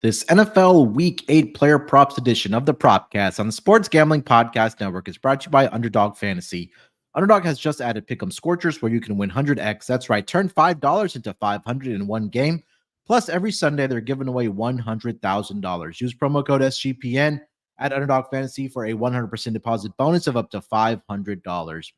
This NFL Week 8 Player Props edition of the Propcast on the Sports Gambling Podcast Network is brought to you by Underdog Fantasy. Underdog has just added Pick'em Scorchers where you can win 100x. That's right, turn $5 into $500 in one game. Plus, every Sunday, they're giving away $100,000. Use promo code SGPN at Underdog Fantasy for a 100% deposit bonus of up to $500.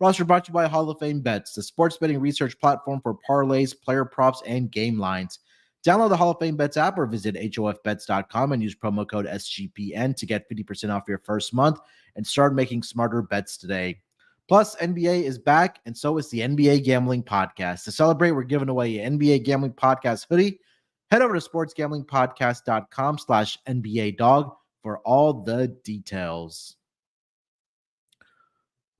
We're also brought to you by Hall of Fame Bets, the sports betting research platform for parlays, player props, and game lines. Download the Hall of Fame Bets app or visit hofbets.com and use promo code SGPN to get 50% off your first month and start making smarter bets today. Plus, NBA is back, and so is the NBA Gambling Podcast. To celebrate, we're giving away an NBA Gambling Podcast hoodie. Head over to sportsgamblingpodcast.com/NBA Dog for all the details.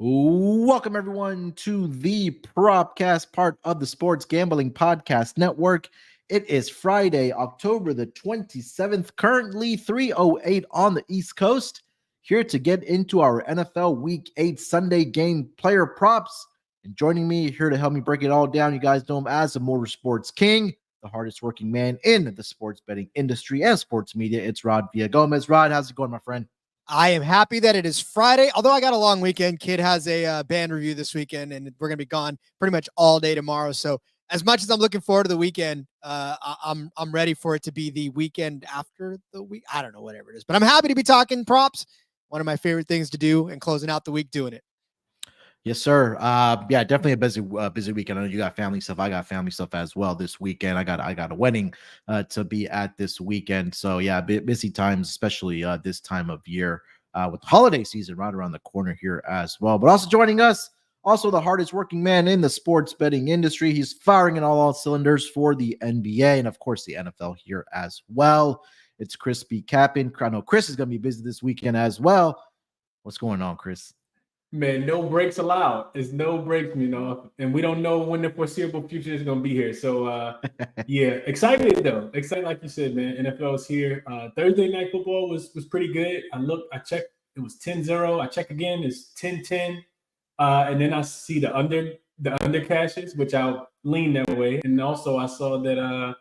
Welcome, everyone, to the Propcast, part of the Sports Gambling Podcast Network. It is Friday, October the 27th, currently 3:08 on the East Coast. Here to get into our NFL Week 8 Sunday game player props. And joining me here to help me break it all down, you guys know him as the Motorsports King, the hardest working man in the sports betting industry and sports media. It's Rod Villagomez. Rod, how's it going, my friend? I am happy that it is Friday, although I got a long weekend. Kid has a band review this weekend, and we're going to be gone pretty much all day tomorrow. So as much as I'm looking forward to the weekend, I'm ready for it to be the weekend after the week. I don't know, whatever it is. But I'm happy to be talking props. One of my favorite things to do, and closing out the week doing it. Yes, sir. Yeah, definitely a busy weekend. I know you got family stuff. I got family stuff as well this weekend. I got a wedding to be at this weekend. So yeah, busy times, especially this time of year with the holiday season right around the corner here as well. But also joining us, also the hardest working man in the sports betting industry. He's firing in all cylinders for the NBA and of course the NFL here as well. It's Chris B. Cappin. I know Chris is going to be busy this weekend as well. What's going on, Chris? Man, no breaks allowed. There's no breaks, and we don't know when the foreseeable future is going to be here. So, yeah, excited though. Excited, like you said, man. NFL is here. Thursday night football was pretty good. I checked. It was 10-0. I check again. It's 10-10. And then I see the under cashes, which I'll lean that way. And also I saw that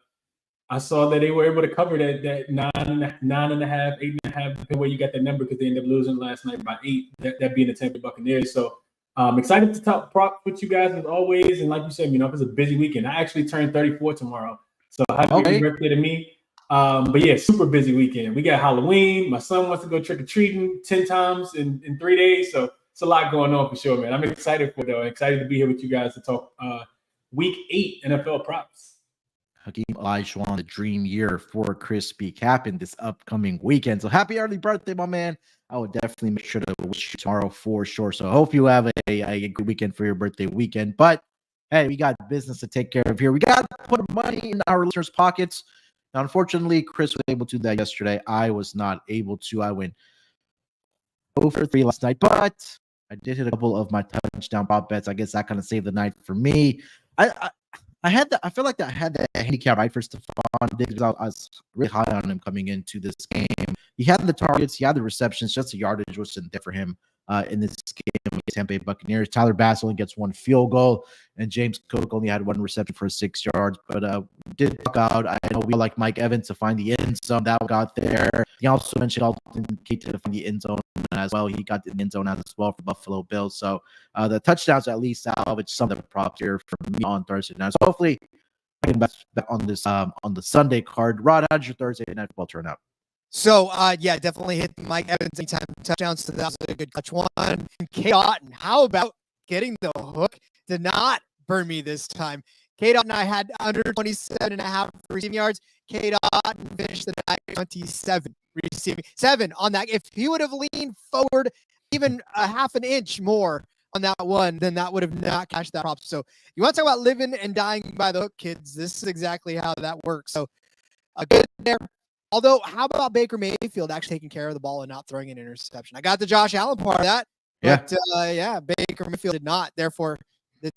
they were able to cover that 9.5, 8.5, where you got that number because they ended up losing last night by 8. That being the Tampa Bay Buccaneers. So I'm excited to talk prop with you guys as always. And like you said, it's a busy weekend. I actually turned 34 tomorrow, so happy birthday to me. But yeah, super busy weekend. We got Halloween. My son wants to go trick or treating 10 times in 3 days. So it's a lot going on for sure, man. I'm excited for it, though. Excited to be here with you guys to talk Week 8 NFL props. Hakeem Olajuwon, the dream year for Chris B. Cappin this upcoming weekend. So happy early birthday, my man. I would definitely make sure to wish you tomorrow for sure. So I hope you have a good weekend for your birthday weekend. But hey, we got business to take care of here. We got to put money in our listeners' pockets. Now, unfortunately, Chris was able to do that yesterday. I was not able to. I went 0-for-3 last night, but I did hit a couple of my touchdown prop bets. I guess that kind of saved the night for me. I feel like I had that handicap right for Stephon Diggs. I was really high on him coming into this game. He had the targets, he had the receptions, just the yardage wasn't there for him in this game against Tampa Bay Buccaneers. Tyler Bass only gets one field goal, and James Cook only had one reception for 6 yards. But did work out. I know we like Mike Evans to find the end zone. That got there. He also mentioned Alton Kate to find the end zone as well. He got the end zone as well for Buffalo Bills. So the touchdowns at least salvaged some of the props here for me on Thursday night. So hopefully I can bet on this on the Sunday card. Rod, how did your Thursday night football turn out? So, yeah, definitely hit Mike Evans anytime touchdowns. So that was a good clutch one. And K. Otten, how about getting the hook? Did not burn me this time. K. Otten, I had under 27.5 receiving yards. K. Otten finished the night 27 receiving. 7 on that. If he would have leaned forward even a half an inch more on that one, then that would have not cashed that prop. So you want to talk about living and dying by the hook, kids? This is exactly how that works. So a good there. Although, how about Baker Mayfield actually taking care of the ball and not throwing an interception? I got the Josh Allen part of that. But, Baker Mayfield did not. Therefore, the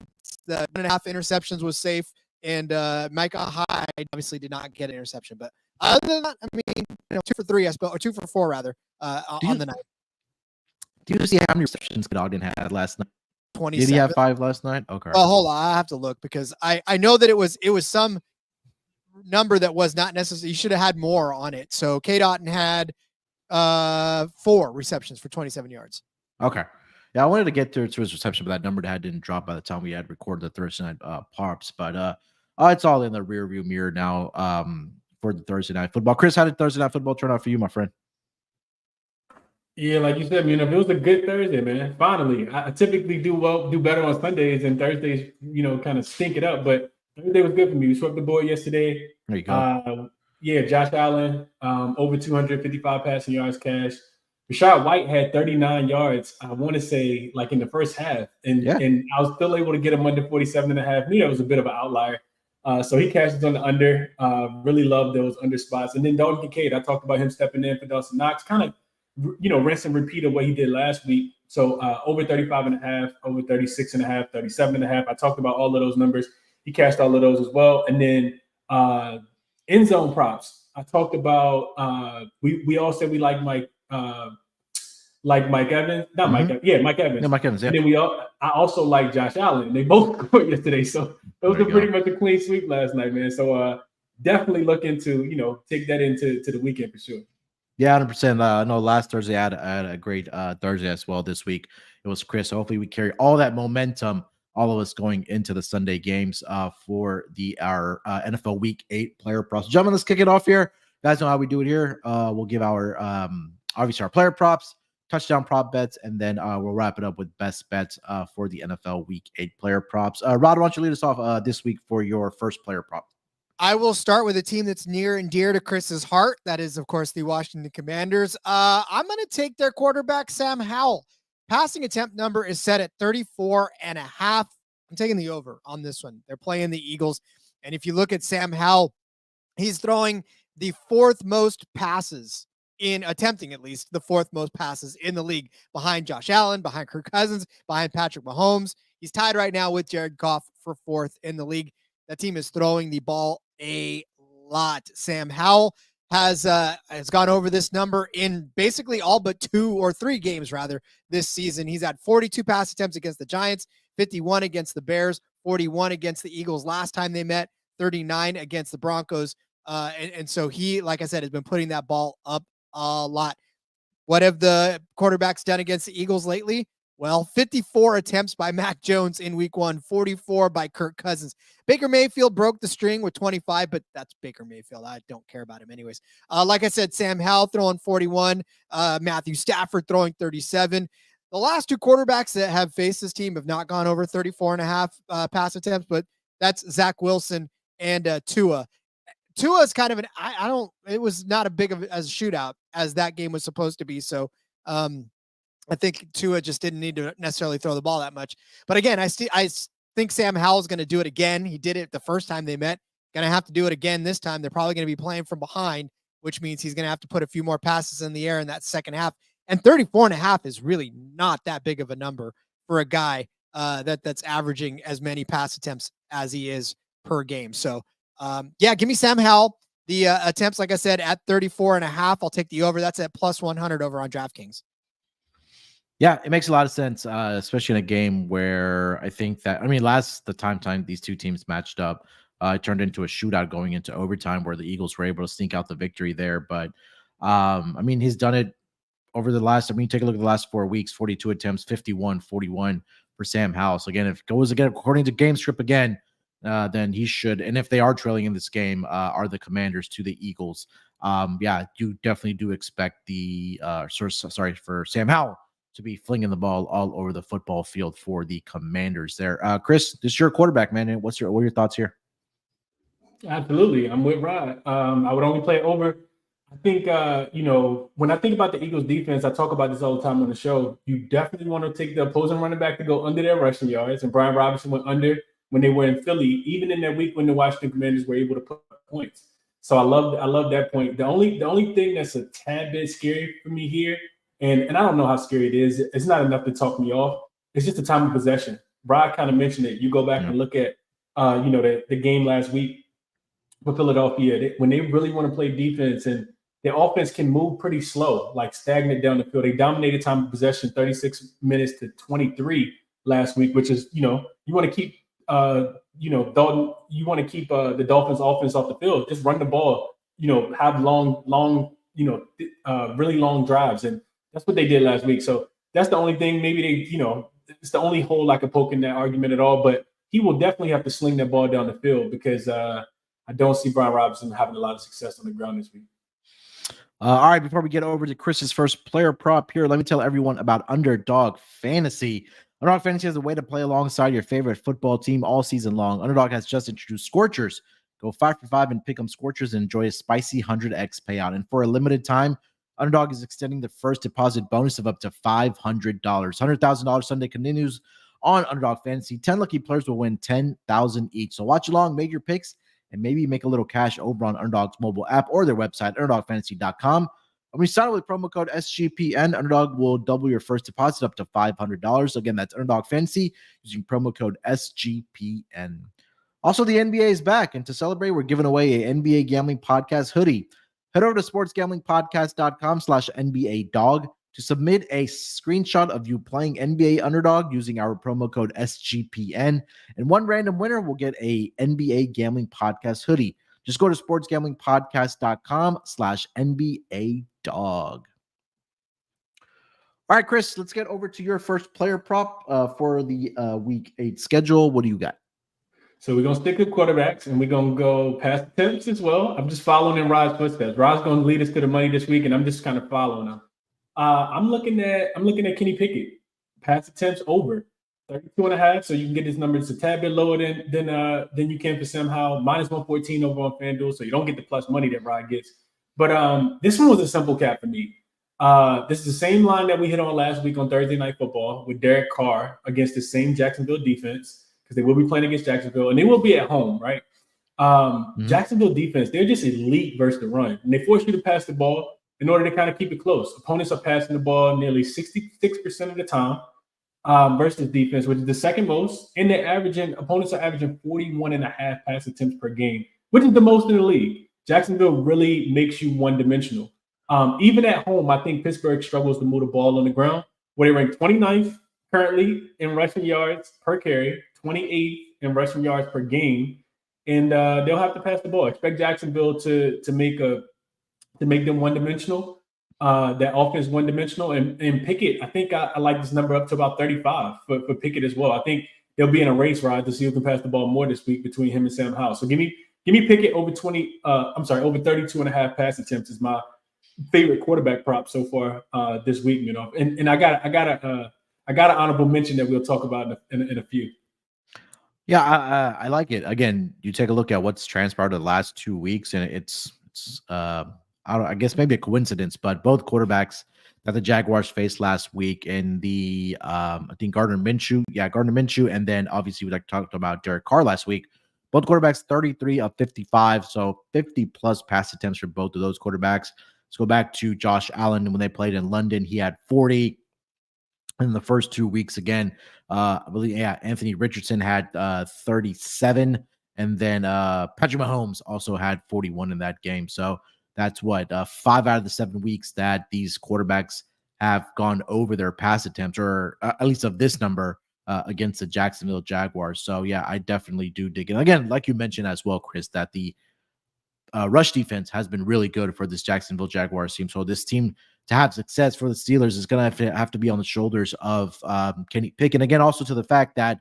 1.5 interceptions was safe. And Micah Hyde obviously did not get an interception. But other than that, I mean, 2 for 3, I suppose, or 2 for 4, rather, on the night. Do you see how many receptions Ogden had last night? 27. Did he have 5 last night? Okay. Well, hold on. I have to look because I know that it was some number that was not necessary. You should have had more on it. So K. Dotton had 4 receptions for 27 yards. Okay. Yeah, I wanted to get to his reception, but that number didn't drop by the time we had recorded the Thursday night props. But it's all in the rear view mirror now for the Thursday night football. Chris, how did Thursday night football turn out for you, my friend? Yeah, like you said, it was a good Thursday, man. Finally, I typically do better on Sundays, and Thursdays, kind of stink it up. But Thursday was good for me. We swept the board yesterday. There you go. Yeah, Josh Allen, over 255 passing yards cash. Rashad White had 39 yards, I want to say, like in the first half. And I was still able to get him under 47.5. Knew that was a bit of an outlier. So he cashes on the under. Really love those under spots. And then Dalton Kincaid, I talked about him stepping in for Dawson Knox, kind of, rinse and repeat of what he did last week. So over 35.5, over 36.5, 37.5. I talked about all of those numbers. He cashed all of those as well. And then end zone props. I talked about we all said we like Mike Evans. Mike Evans. Yeah, Mike Evans. Yeah, Mike Evans. Yeah. And then I also like Josh Allen. They both scored yesterday. So it was pretty much a clean sweep last night, man. So definitely looking to, take that into the weekend for sure. Yeah, 100%. I know last Thursday I had a great Thursday as well. This week it was Chris. So hopefully we carry all that momentum, all of us going into the Sunday games for our NFL Week 8 player props. Gentlemen, let's kick it off here. You guys know how we do it here. We'll give our obviously our player props, touchdown prop bets, and then we'll wrap it up with best bets for the NFL Week 8 player props. Rod, why don't you lead us off this week for your first player prop? I will start with a team that's near and dear to Chris's heart. That is, of course, the Washington Commanders. I'm going to take their quarterback, Sam Howell. Passing attempt number is set at 34.5. I'm taking the over on this one. They're playing the Eagles. And if you look at Sam Howell, he's throwing the 4th most passes attempting at least the 4th most passes in the league, behind Josh Allen, behind Kirk Cousins, behind Patrick Mahomes. He's tied right now with Jared Goff for 4th in the league. That team is throwing the ball a lot. Sam Howell has gone over this number in basically all but 2 or 3 games rather this season. He's had 42 pass attempts against the Giants, 51 against the Bears, 41 against the Eagles last time they met, 39 against the Broncos. And so he, like I said, has been putting that ball up a lot. What have the quarterbacks done against the Eagles lately? Well, 54 attempts by Mac Jones in week 1, 44 by Kirk Cousins. Baker Mayfield broke the string with 25, but that's Baker Mayfield. I don't care about him anyways. Like I said, Sam Howell throwing 41, Matthew Stafford throwing 37. The last 2 quarterbacks that have faced this team have not gone over 34.5 pass attempts, but that's Zach Wilson and Tua. Tua is kind of it was not a big of a shootout as that game was supposed to be. So, I think Tua just didn't need to necessarily throw the ball that much. But again, I think Sam Howell's going to do it again. He did it the first time they met. Going to have to do it again this time. They're probably going to be playing from behind, which means he's going to have to put a few more passes in the air in that second half. And 34.5 is really not that big of a number for a guy that's averaging as many pass attempts as he is per game. So, give me Sam Howell. The attempts, like I said, at 34.5. I'll take the over. That's at plus 100 over on DraftKings. Yeah, it makes a lot of sense, especially in a game where I think that, the time these two teams matched up, it turned into a shootout going into overtime where the Eagles were able to sneak out the victory there. But, he's done it over the last, take a look at the last 4 weeks, 42 attempts, 51-41 for Sam Howell. So again, if it goes again, according to game script again, then he should, and if they are trailing in this game, are the Commanders to the Eagles. You definitely do expect for Sam Howell to be flinging the ball all over the football field for the Commanders there. Chris, this is your quarterback, man. And what are your thoughts here? Absolutely. I'm with Rod. I would only play over. I think, when I think about the Eagles defense, I talk about this all the time on the show. You definitely want to take the opposing running back to go under their rushing yards. And Brian Robinson went under when they were in Philly, even in that week when the Washington Commanders were able to put points. So I love that point. The only thing that's a tad bit scary for me here, and I don't know how scary it is. It's not enough to talk me off. It's just the time of possession. Brad kind of mentioned it. You go back and look at, the game last week for Philadelphia, when they really want to play defense and their offense can move pretty slow, like stagnant down the field. They dominated time of possession 36 minutes to 23 last week, which is, you want to keep you want to keep the Dolphins offense off the field, just run the ball, have long, really long drives. And that's what they did last week. So that's the only thing. Maybe it's the only hole I could poke in that argument at all. But he will definitely have to sling that ball down the field because I don't see Brian Robinson having a lot of success on the ground this week. All right, before we get over to Chris's first player prop here, let me tell everyone about Underdog Fantasy. Underdog Fantasy has a way to play alongside your favorite football team all season long. Underdog has just introduced Scorchers. Go 5 for 5 and pick 'em Scorchers and enjoy a spicy 100x payout. And for a limited time, Underdog is extending the first deposit bonus of up to $500. $100,000 Sunday continues on Underdog Fantasy. 10 lucky players will win $10,000 each. So watch along, make your picks, and maybe make a little cash over on Underdog's mobile app or their website, underdogfantasy.com. When we sign up with promo code SGPN, Underdog will double your first deposit up to $500. Again, that's Underdog Fantasy using promo code SGPN. Also, the NBA is back, and to celebrate, we're giving away an NBA Gambling Podcast hoodie. Head over to sportsgamblingpodcast.com/NBA dog to submit a screenshot of you playing NBA Underdog using our promo code SGPN, and one random winner will get a NBA Gambling Podcast hoodie. Just go to sportsgamblingpodcast.com/NBA dog. All right, Chris, let's get over to your first player prop for the week 8 schedule. What do you got? So we're going to stick with quarterbacks, and we're going to go past attempts as well. I'm just following in Rod's footsteps. Rod's going to lead us to the money this week, and I'm just kind of following him. I'm looking at Kenny Pickett. Pass attempts over 32.5, so you can get his numbers a tad bit lower than you can for Sam Howell. Minus 114 over on FanDuel, so you don't get the plus money that Rod gets. But this one was a simple cap for me. This is the same line that we hit on last week on Thursday Night Football with Derek Carr against the same Jacksonville defense, because they will be playing against Jacksonville, and they will be at home, right? Jacksonville defense, they're just elite versus the run, and they force you to pass the ball in order to kind of keep it close. Opponents are passing the ball nearly 66% of the time versus defense, which is the second most, and opponents are averaging 41.5 pass attempts per game, which is the most in the league. Jacksonville really makes you one-dimensional. Even at home, I think Pittsburgh struggles to move the ball on the ground, where they rank 29th currently in rushing yards per carry, 28th in rushing yards per game, and they'll have to pass the ball. Expect Jacksonville to make them one-dimensional, that offense one-dimensional. And Pickett, I think I like this number up to about 35 for Pickett as well. I think they'll be in a race, Rod, to see who can pass the ball more this week between him and Sam Howell. So give me Pickett over 32.5 pass attempts is my favorite quarterback prop so far this week, And I got an honorable mention that we'll talk about in a few. Yeah, I like it. Again, you take a look at what's transpired the last 2 weeks, and it's I guess maybe a coincidence, but both quarterbacks that the Jaguars faced last week in the I think Gardner Minshew, and then obviously we talked about Derek Carr last week. Both quarterbacks 33 of 55, so 50 plus pass attempts for both of those quarterbacks. Let's go back to Josh Allen when they played in London. He had 40 in the first 2 weeks. Again, I believe Anthony Richardson had 37, and then Patrick Mahomes also had 41 in that game. So that's 5 out of the 7 weeks that these quarterbacks have gone over their pass attempts, or at least of this number, against the Jacksonville Jaguars. So yeah, I definitely do dig it. Again, like you mentioned as well, Chris, that the rush defense has been really good for this Jacksonville Jaguars team. So this team, to have success for the Steelers, is going to have to be on the shoulders of Kenny Pickett. And again, also to the fact that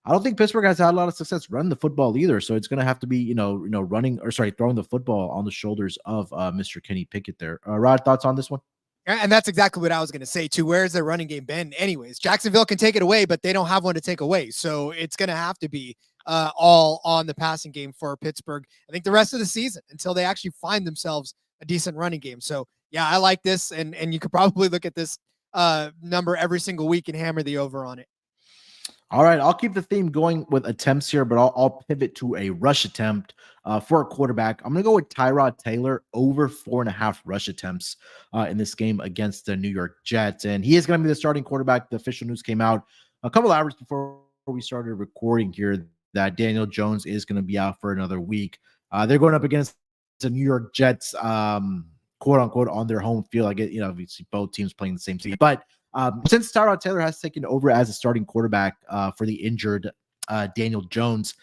I don't think Pittsburgh has had a lot of success running the football either. So it's going to have to be, throwing the football on the shoulders of Mr. Kenny Pickett there. Rod, thoughts on this one? And that's exactly what I was going to say too. Where's their running game been anyways? Jacksonville can take it away, but they don't have one to take away. So it's going to have to be all on the passing game for Pittsburgh, I think, the rest of the season until they actually find themselves a decent running game. So yeah, I like this. And you could probably look at this number every single week and hammer the over on it. All right, I'll keep the theme going with attempts here, but I'll pivot to a rush attempt for a quarterback. I'm going to go with Tyrod Taylor over 4.5 rush attempts in this game against the New York Jets. And he is going to be the starting quarterback. The official news came out a couple hours before we started recording here that Daniel Jones is going to be out for another week. They're going up against the New York Jets, quote unquote, on their home field. I get, obviously both teams playing the same team, but since Tyrod Taylor has taken over as a starting quarterback for the injured Daniel Jones,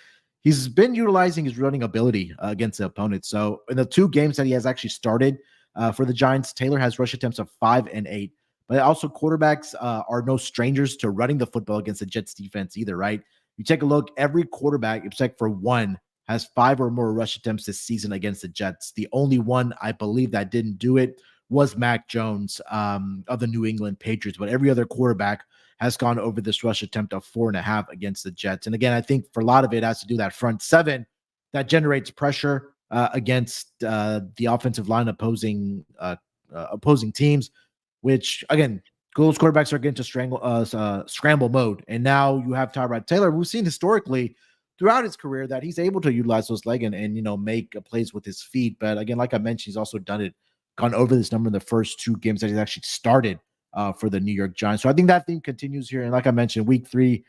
he's been utilizing his running ability against the opponent. So in the 2 games that he has actually started for the Giants, Taylor has rush attempts of 5 and 8. But also quarterbacks are no strangers to running the football against the Jets defense either, right? You take a look, every quarterback, except for one, has 5 or more rush attempts this season against the Jets. The only one I believe that didn't do it was Mac Jones of the New England Patriots. But every other quarterback has gone over this rush attempt of 4.5 against the Jets. And again, I think for a lot of it has to do that front 7 that generates pressure against the offensive line opposing teams, which again, those quarterbacks are getting to scramble mode. And now you have Tyrod Taylor, who's seen historically throughout his career that he's able to utilize those legs and make plays with his feet. But again, like I mentioned, he's also gone over this number in the first 2 games that he's actually started for the New York Giants. So I think that theme continues here. And like I mentioned, week 3,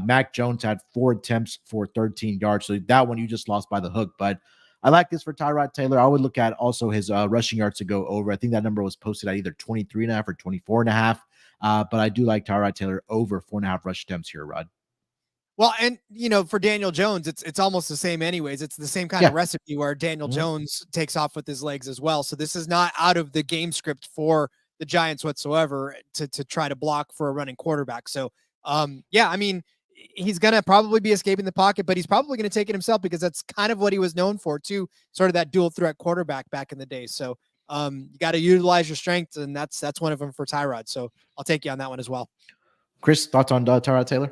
Mac Jones had 4 attempts for 13 yards. So that one you just lost by the hook. But I like this for Tyrod Taylor. I would look at also his rushing yards to go over. I think that number was posted at either 23.5 or 24.5. But I do like Tyrod Taylor over 4.5 rush attempts here, Rod. Well, and for Daniel Jones, it's almost the same anyways. It's the same kind of recipe where Daniel Jones takes off with his legs as well. So this is not out of the game script for the Giants whatsoever to try to block for a running quarterback. So he's going to probably be escaping the pocket, but he's probably going to take it himself because that's kind of what he was known for too, sort of that dual threat quarterback back in the day. So you got to utilize your strengths, and that's one of them for Tyrod. So I'll take you on that one as well. Chris, thoughts on Tyrod Taylor?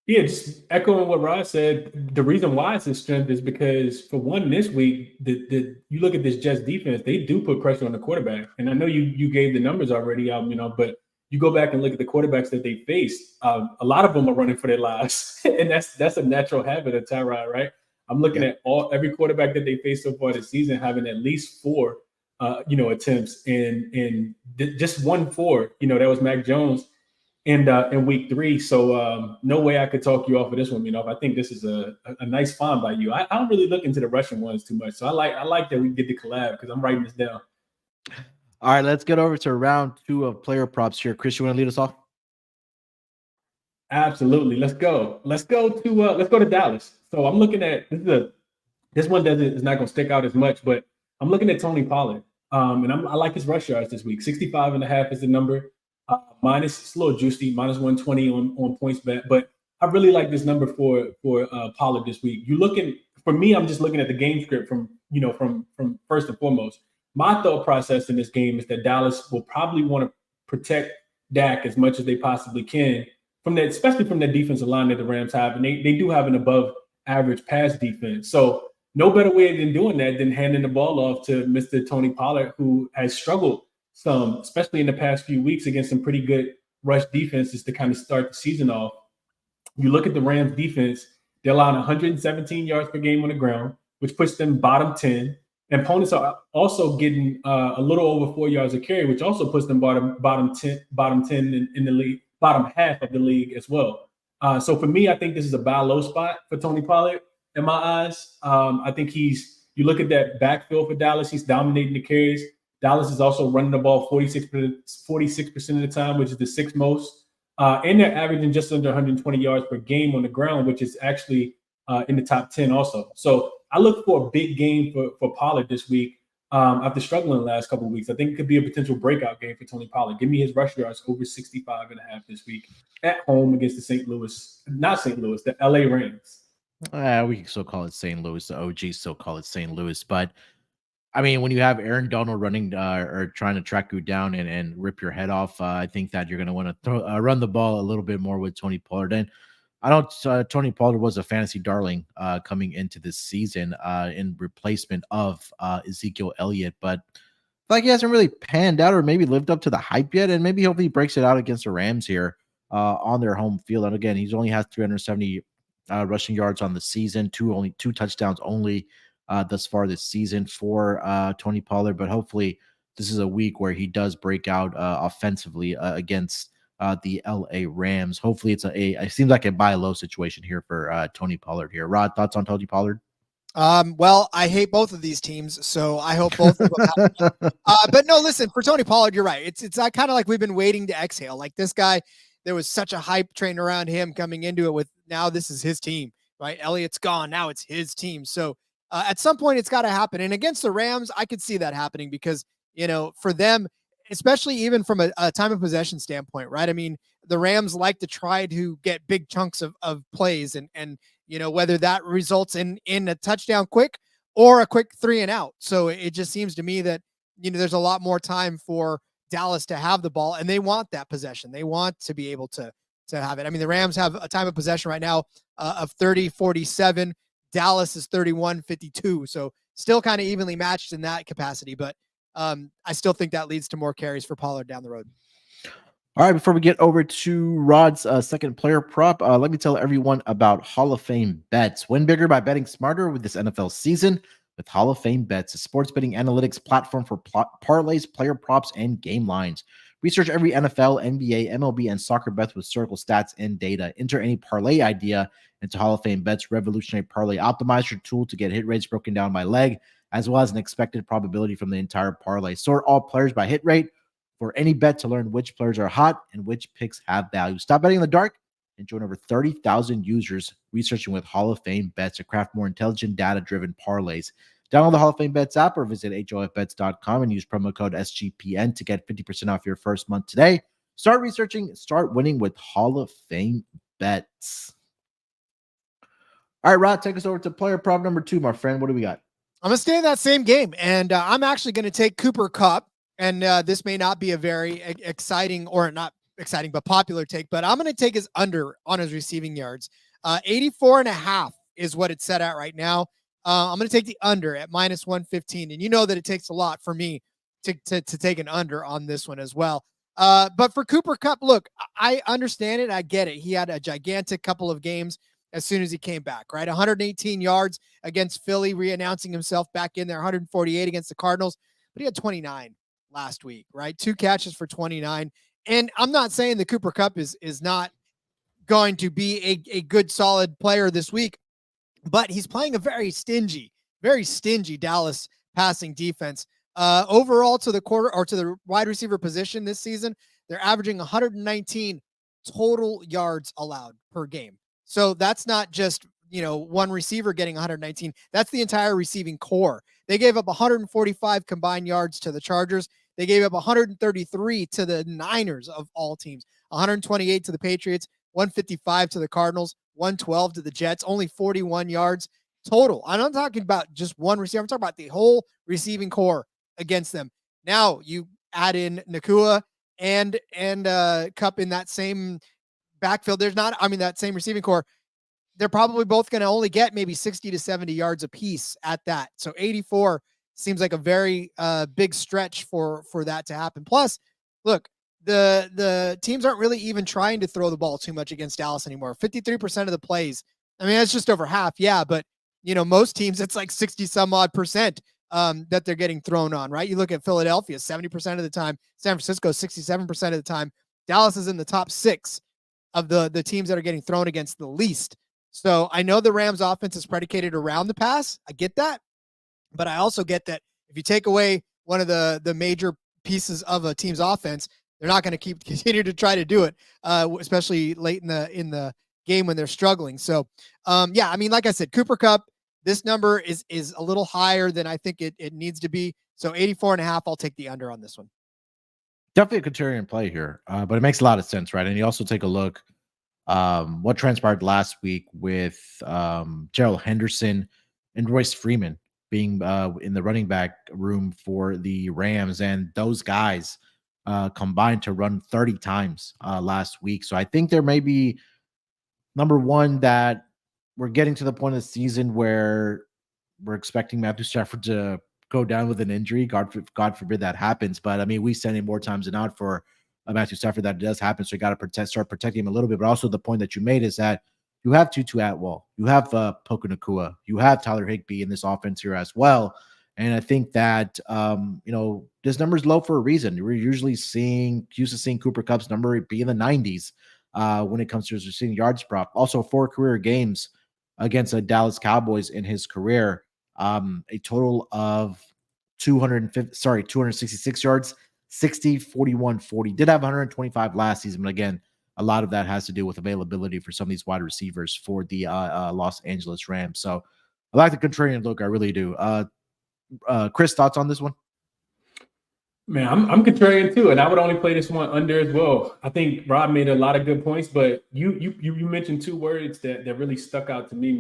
Yeah, just echoing what Rod said, the reason why it's his strength is because, for one, this week, you look at this Jets defense, they do put pressure on the quarterback. And I know you gave the numbers already out, but you go back and look at the quarterbacks that they faced. A lot of them are running for their lives, and that's a natural habit of Tyrod, right? I'm looking at every quarterback that they faced so far this season having at least 4, attempts, and just 1-4. That was Mac Jones. In week 3. So no way I could talk you off of this one. I think this is a nice find by you. I don't really look into the Russian ones too much. So I like that we did the collab because I'm writing this down. All right, let's get over to round 2 of player props here. Chris, you want to lead us off? Absolutely. Let's go. Let's go to Dallas. So I'm looking at this one is not going to stick out as much, but I'm looking at Tony Pollard. And I like his rush yards this week. 65.5 is the number. It's a little juicy, minus 120 on points bet, but I really like this number for Pollard this week. For me, I'm just looking at the game script from first and foremost. My thought process in this game is that Dallas will probably want to protect Dak as much as they possibly can especially from the defensive line that the Rams have, and they do have an above average pass defense. So no better way than doing that than handing the ball off to Mr. Tony Pollard, who has struggled some, especially in the past few weeks, against some pretty good rush defenses to kind of start the season off. You look at the Rams defense, they're allowing 117 yards per game on the ground, which puts them bottom 10. And opponents are also getting a little over 4 yards a carry, which also puts them bottom 10 in the league, bottom half of the league as well. So for me, I think this is a buy low spot for Tony Pollard in my eyes. I think you look at that backfield for Dallas, he's dominating the carries. Dallas is also running the ball 46% of the time, which is the 6th most. And they're averaging just under 120 yards per game on the ground, which is actually in the top 10 also. So I look for a big game for Pollard this week after struggling the last couple of weeks. I think it could be a potential breakout game for Tony Pollard. Give me his rush yards over 65.5 this week at home against the LA Rams. We can still call it St. Louis. The OGs still call it St. Louis. But I mean, when you have Aaron Donald running or trying to track you down and rip your head off, I think that you're going to want to run the ball a little bit more with Tony Pollard. And I know Tony Pollard was a fantasy darling coming into this season in replacement of Ezekiel Elliott, but he hasn't really panned out or maybe lived up to the hype yet. And maybe hopefully he breaks it out against the Rams here on their home field. And again, he's only has 370 rushing yards on the season, two touchdowns only thus far this season for Tony Pollard, but hopefully this is a week where he does break out offensively against the LA Rams. Hopefully it seems like a buy low situation here for Tony Pollard here. Rod, thoughts on Tony Pollard? Well, I hate both of these teams, so I hope both of them happen. But no, listen, for Tony Pollard, you're right. It's kind of like we've been waiting to exhale. Like this guy, there was such a hype train around him coming into it with now this is his team, right? Elliott's gone. Now it's his team. So at some point it's got to happen. And against the Rams, I could see that happening because, for them, especially even from a time of possession standpoint, right? I mean, the Rams like to try to get big chunks of plays and whether that results in a touchdown quick or a quick 3 and out. So it just seems to me that, there's a lot more time for Dallas to have the ball, and they want that possession. They want to be able to have it. I mean, the Rams have a time of possession right now of 30-47. Dallas is 31-52. So still kind of evenly matched in that capacity, but I still think that leads to more carries for Pollard down the road. All right, before we get over to Rod's second player prop, let me tell everyone about Hall of Fame Bets. Win bigger by betting smarter with this NFL season with Hall of Fame Bets, a sports betting analytics platform for parlays, player props, and game lines. Research every NFL, NBA, MLB, and soccer bet with historical stats and data. Enter any parlay idea into Hall of Fame Bets revolutionary parlay optimizer tool to get hit rates broken down by leg, as well as an expected probability from the entire parlay. Sort all players by hit rate for any bet to learn which players are hot and which picks have value. Stop betting in the dark and join over 30,000 users researching with Hall of Fame Bets to craft more intelligent, data-driven parlays. Download the Hall of Fame Bets app or visit hofbets.com and use promo code SGPN to get 50% off your first month today. Start researching, start winning with Hall of Fame Bets. All right, Rod, take us over to player prop number 2, my friend. What do we got? I'm going to stay in that same game, and I'm actually going to take Cooper Kupp. And this may not be a very exciting or not exciting, but popular take, but I'm going to take his under on his receiving yards. 84.5 is what it's set at right now. I'm going to take the under at -115. And you know that it takes a lot for me to take an under on this one as well. But for Cooper Kupp, look, I understand it. I get it. He had a gigantic couple of games as soon as he came back, right? 118 yards against Philly, re-announcing himself back in there, 148 against the Cardinals, but he had 29 last week, right? 2 catches for 29. And I'm not saying that Cooper Kupp is not going to be a good, solid player this week, but he's playing a very stingy Dallas passing defense. Overall to the quarter or to the wide receiver position this season, they're averaging 119 total yards allowed per game. So that's not just, one receiver getting 119. That's the entire receiving core. They gave up 145 combined yards to the Chargers. They gave up 133 to the Niners of all teams, 128 to the Patriots, 155 to the Cardinals, 112 to the Jets, only 41 yards total. I'm not talking about just one receiver. I'm talking about the whole receiving core against them. Now you add in Nakua and Kupp in that same backfield. That same receiving core. They're probably both going to only get maybe 60 to 70 yards apiece at that. So 84 seems like a very big stretch for that to happen. Plus, look, the teams aren't really even trying to throw the ball too much against Dallas anymore. 53% of the plays. I mean, that's just over half. Yeah. But most teams, it's like 60 some odd percent that they're getting thrown on, right? You look at Philadelphia, 70% of the time, San Francisco, 67% of the time. Dallas is in the top 6 of the teams that are getting thrown against the least. So I know the Rams offense is predicated around the pass. I get that. But I also get that if you take away one of the major pieces of a team's offense, they're not going to continue to try to do it, especially late in the game when they're struggling. So, like I said, Cooper Kupp, this number is a little higher than I think it needs to be. So 84.5, I'll take the under on this one. Definitely a contrarian play here, but it makes a lot of sense, right? And you also take a look what transpired last week with Gerald Henderson and Royce Freeman being in the running back room for the Rams, and those guys combined to run 30 times last week. So I think there may be, number one, that we're getting to the point of the season where we're expecting Matthew Stafford to go down with an injury. God forbid that happens. But I mean, we send him more times than not for Matthew Stafford that does happen. So you got to start protecting him a little bit. But also the point that you made is that you have Tutu Atwell, you have Puka Nacua, you have Tyler Higbee in this offense here as well. And I think that this number is low for a reason. We're usually used to seeing Cooper Kupp's number be in the 90s when it comes to his receiving yards prop. Also 4 career games against the Dallas Cowboys in his career. A total of 266 yards, 60, 41, 40. Did have 125 last season, but again, a lot of that has to do with availability for some of these wide receivers for the Los Angeles Rams. So I like the contrarian look. I really do. Chris, thoughts on this one? Man, I'm contrarian too, and I would only play this one under as well. I think Rob made a lot of good points, but you mentioned two words that really stuck out to me.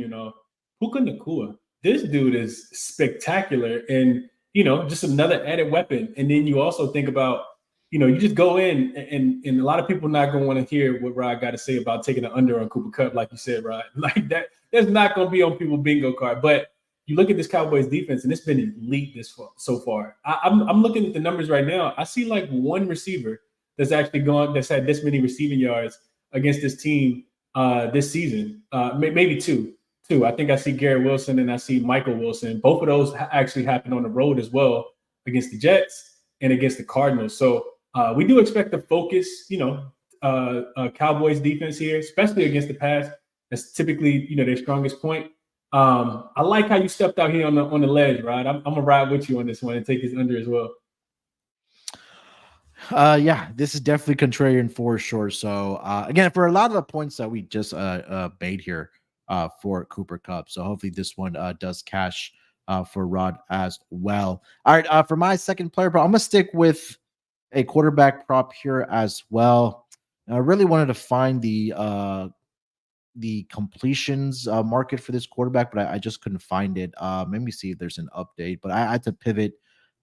Puka Nacua. This dude is spectacular, and just another added weapon. And then you also think about, you just go in, and a lot of people not gonna want to hear what Rod got to say about taking the under on Cooper Kupp, like you said, Rod. Like that's not gonna be on people's bingo card, but. You look at this Cowboys defense, and it's been elite so far. I'm looking at the numbers right now. I see like one receiver that's actually that's had this many receiving yards against this team this season. Maybe two. I think I see Garrett Wilson and I see Michael Wilson. Both of those actually happened on the road as well against the Jets and against the Cardinals. So we do expect to focus, Cowboys defense here, especially against the pass. That's typically, their strongest point. I like how you stepped out here on the ledge, Rod. I'm gonna ride with you on this one and take this under as well. Yeah, this is definitely contrarian for sure. So again, for a lot of the points that we just made here for Cooper Kupp. So hopefully this one does cash for Rod as well. All right, for my second player prop, I'm gonna stick with a quarterback prop here as well. I really wanted to find the completions market for this quarterback, but I just couldn't find it. Let me see if there's an update, but I had to pivot.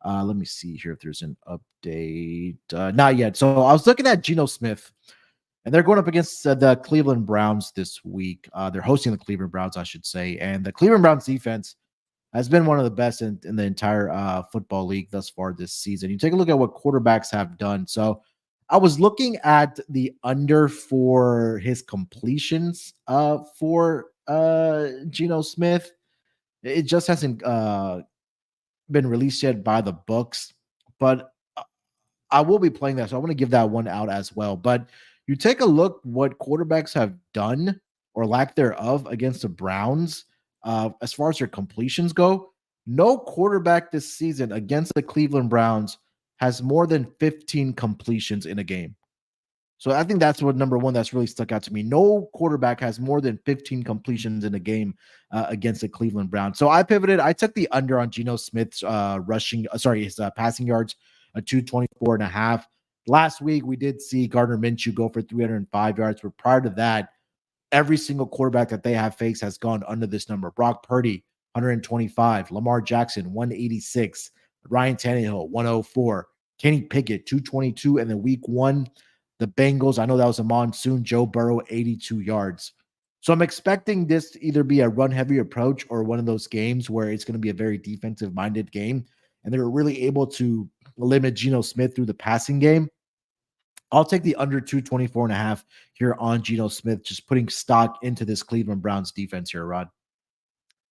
Let me see here if there's an update. Not yet. So I was looking at Geno Smith, and they're going up against the Cleveland Browns this week. They're hosting the Cleveland Browns, I should say. And the Cleveland Browns defense has been one of the best in the entire football league thus far this season. You take a look at what quarterbacks have done. So I was looking at the under for his completions for Geno Smith. It just hasn't been released yet by the books, but I will be playing that, so I want to give that one out as well. But you take a look what quarterbacks have done or lack thereof against the Browns as far as their completions go. No quarterback this season against the Cleveland Browns has more than 15 completions in a game. So I think that's what number one that's really stuck out to me. No quarterback has more than 15 completions in a game against the Cleveland Browns. So I pivoted. I took the under on Geno Smith's his passing yards, 224.5. Last week we did see Gardner Minshew go for 305 yards, but prior to that, every single quarterback that they have faced has gone under this number. Brock Purdy, 125. Lamar Jackson, 186. Ryan Tannehill, 104. Kenny Pickett, 222. And then week one, the Bengals, I know that was a monsoon, Joe Burrow, 82 yards. So I'm expecting this to either be a run-heavy approach or one of those games where it's going to be a very defensive-minded game, and they're really able to limit Geno Smith through the passing game. I'll take the under 224.5 here on Geno Smith, just putting stock into this Cleveland Browns defense here, Rod.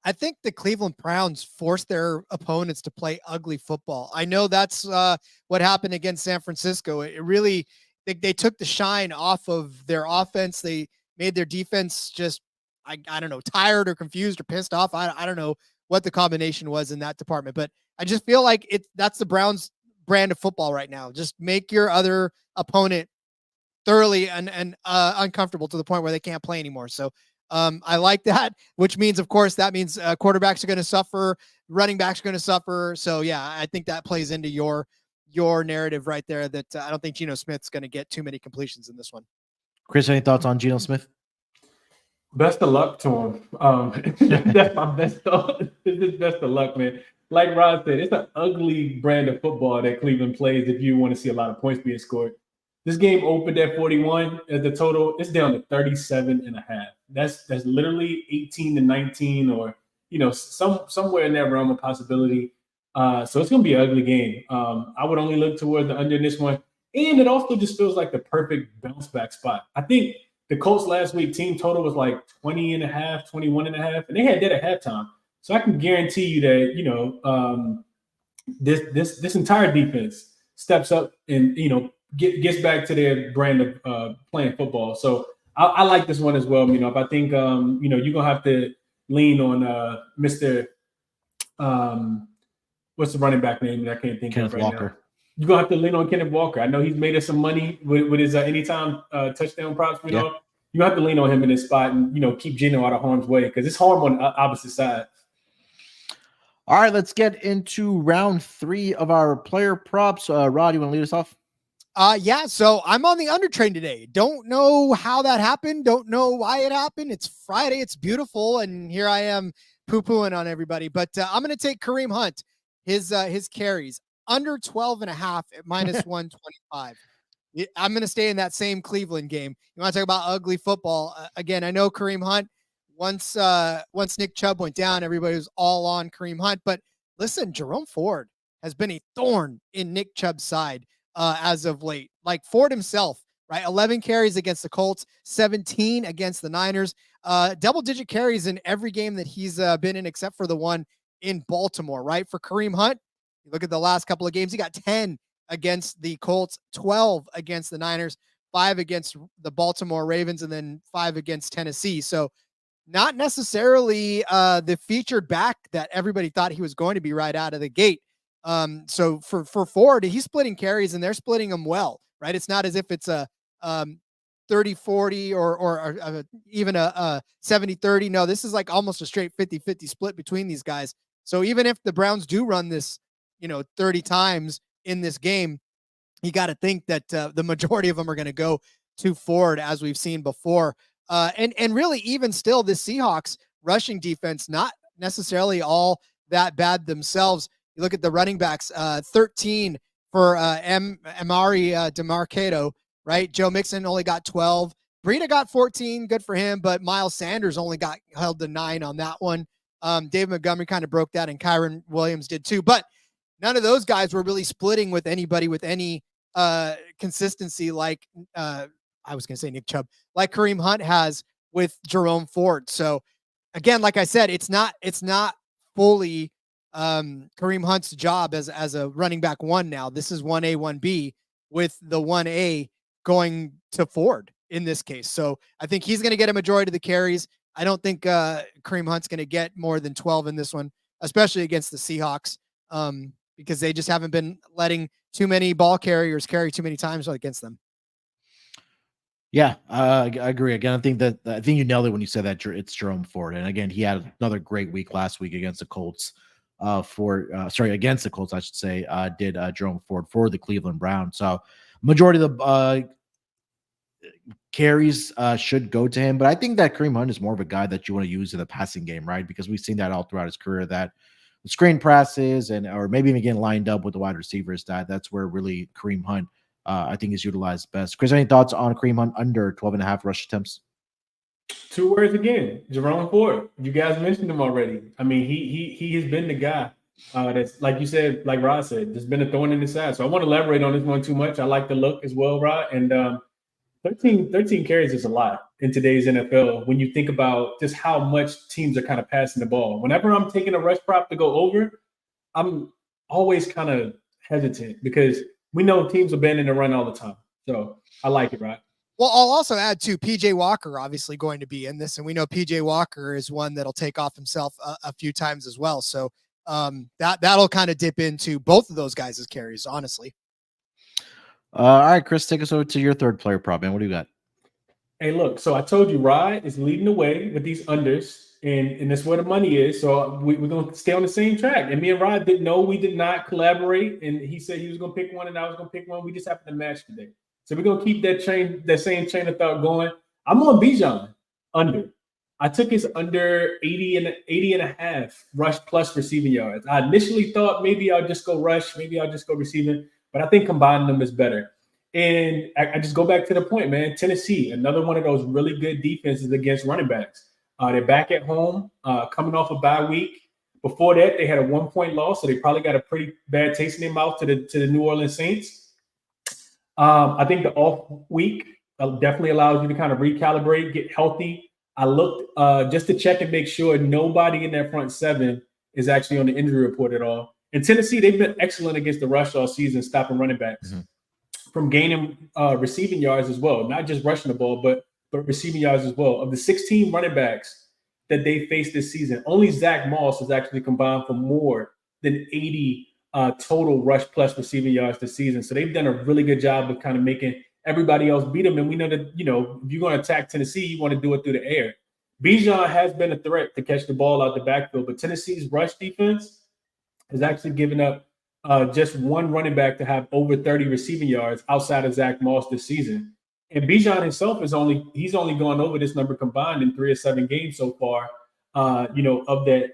I think the Cleveland Browns force their opponents to play ugly football. I know that's what happened against San Francisco. It really, they took the shine off of their offense. They made their defense just, I don't know, tired or confused or pissed off. I don't know what the combination was in that department, but I just feel like that's the Browns brand of football right now. Just make your other opponent thoroughly and uncomfortable to the point where they can't play anymore. So I like that, which means, of course, that means quarterbacks are going to suffer, running backs are going to suffer. So yeah, I think that plays into your narrative right there that I don't think Geno Smith's going to get too many completions in this one. Chris, any thoughts on Geno Smith? Best of luck to him. That's my best thought. Best of luck, man. Like Rod said, it's an ugly brand of football that Cleveland plays if you want to see a lot of points being scored. This game opened at 41 as the total. It's down to 37.5. That's literally 18-19 or, somewhere in that realm of possibility. So it's going to be an ugly game. I would only look toward the under in this one. And it also just feels like the perfect bounce back spot. I think the Colts last week team total was like 20.5, 21.5, and they had that at halftime. So I can guarantee you that, this entire defense steps up and, gets back to their brand of playing football. So I like this one as well. I think, you're going to have to lean on Mr. What's the running back name that I can't think Kenneth of right Walker. now? you're gonna have to lean on Kenneth Walker. I know he's made us some money with his anytime touchdown props. You know, you have to lean on him in this spot and keep Geno out of harm's way because it's harm on the opposite side. All right, let's get into round 3 of our player props. Rod, you want to lead us off? Yeah, so I'm on the under train today. Don't know how that happened. Don't know why it happened. It's Friday. It's beautiful. And here I am poo-pooing on everybody. But I'm going to take Kareem Hunt, his carries, under 12.5 at minus 125. I'm going to stay in that same Cleveland game. You want to talk about ugly football? Again, I know Kareem Hunt, once Nick Chubb went down, everybody was all on Kareem Hunt. But listen, Jerome Ford has been a thorn in Nick Chubb's side as of late. Like Ford himself, right? 11 carries against the Colts, 17 against the Niners, double-digit carries in every game that he's been in except for the one in Baltimore, right? For Kareem Hunt, you look at the last couple of games, he got 10 against the Colts, 12 against the Niners, 5 against the Baltimore Ravens, and then 5 against Tennessee. So not necessarily the featured back that everybody thought he was going to be right out of the gate. So for Ford, he's splitting carries and they're splitting them well, right? It's not as if it's a 30-40 or even a 70-30. No, this is like almost a straight 50-50 split between these guys. So even if the Browns do run this, 30 times in this game, you got to think that the majority of them are going to go to Ford, as we've seen before. And really, even still, the Seahawks rushing defense, not necessarily all that bad themselves. You look at the running backs, 13 for Amari DeMarcado, right? Joe Mixon only got 12. Breida got 14, good for him, but Miles Sanders only got held to 9 on that one. Dave Montgomery kind of broke that, and Kyron Williams did too. But none of those guys were really splitting with anybody with any consistency like I was going to say Nick Chubb, like Kareem Hunt has with Jerome Ford. So again, like I said, it's not fully Kareem Hunt's job as a running back 1 now. This is 1A, 1B with the 1A going to Ford in this case. So I think he's going to get a majority of the carries. I don't think Kareem Hunt's going to get more than 12 in this one, especially against the Seahawks, because they just haven't been letting too many ball carriers carry too many times against them. Yeah, I agree. Again, I think you nailed it when you said that it's Jerome Ford. And again, he had another great week last week against the Colts. Against the Colts, I should say, did Jerome Ford for the Cleveland Browns. So majority of the carries should go to him. But I think that Kareem Hunt is more of a guy that you want to use in the passing game, right? Because we've seen that all throughout his career, that the screen passes or maybe even getting lined up with the wide receivers, that's where really Kareem Hunt I think is utilized best. Chris, any thoughts on Kareem Hunt under 12.5 rush attempts? 2 words again, Jerome Ford. You guys mentioned him already. I mean, he has been the guy that's, like you said, like Rod said, there's been a thorn in his side. So I won't elaborate on this one too much. I like the look as well, Rod. And 13 carries is a lot in today's NFL when you think about just how much teams are kind of passing the ball. Whenever I'm taking a rush prop to go over, I'm always kind of hesitant because we know teams are banning the run all the time. So I like it, right? Well, I'll also add to PJ Walker, obviously going to be in this. And we know PJ Walker is one that'll take off himself a few times as well. So that'll kind of dip into both of those guys' carries, honestly. All right, Chris, take us over to your third player prop, man. What do you got? Hey, look, so I told you Rod is leading the way with these unders. And that's where the money is. So we're going to stay on the same track. And me and Rod didn't know, we did not collaborate. And he said he was going to pick one and I was going to pick one. We just happened to match today. So we're going to keep that same train of thought going. I'm on Bijan under. I took his under 80 and a half rush plus receiving yards. I initially thought maybe I'll just go rush, maybe I'll just go receiving, but I think combining them is better. And I just go back to the point, man. Tennessee, another one of those really good defenses against running backs. They're back at home, coming off a bye week. Before that, they had a 1-point loss, so they probably got a pretty bad taste in their mouth to the New Orleans Saints. I think the off week definitely allows you to kind of recalibrate, get healthy. I looked just to check and make sure nobody in that front 7 is actually on the injury report at all. In Tennessee, they've been excellent against the rush all season, stopping running backs from gaining receiving yards as well, not just rushing the ball, but receiving yards as well. Of the 16 running backs that they faced this season, only Zach Moss has actually combined for more than 80 total rush plus receiving yards this season. So they've done a really good job of kind of making everybody else beat them. And we know that, you know, if you're going to attack Tennessee, you want to do it through the air. Bijan has been a threat to catch the ball out the backfield, but Tennessee's rush defense has actually given up just one running back to have over 30 receiving yards outside of Zach Moss this season. And Bijan himself is only gone over this number combined in 3 or 7 games so far, you know, of that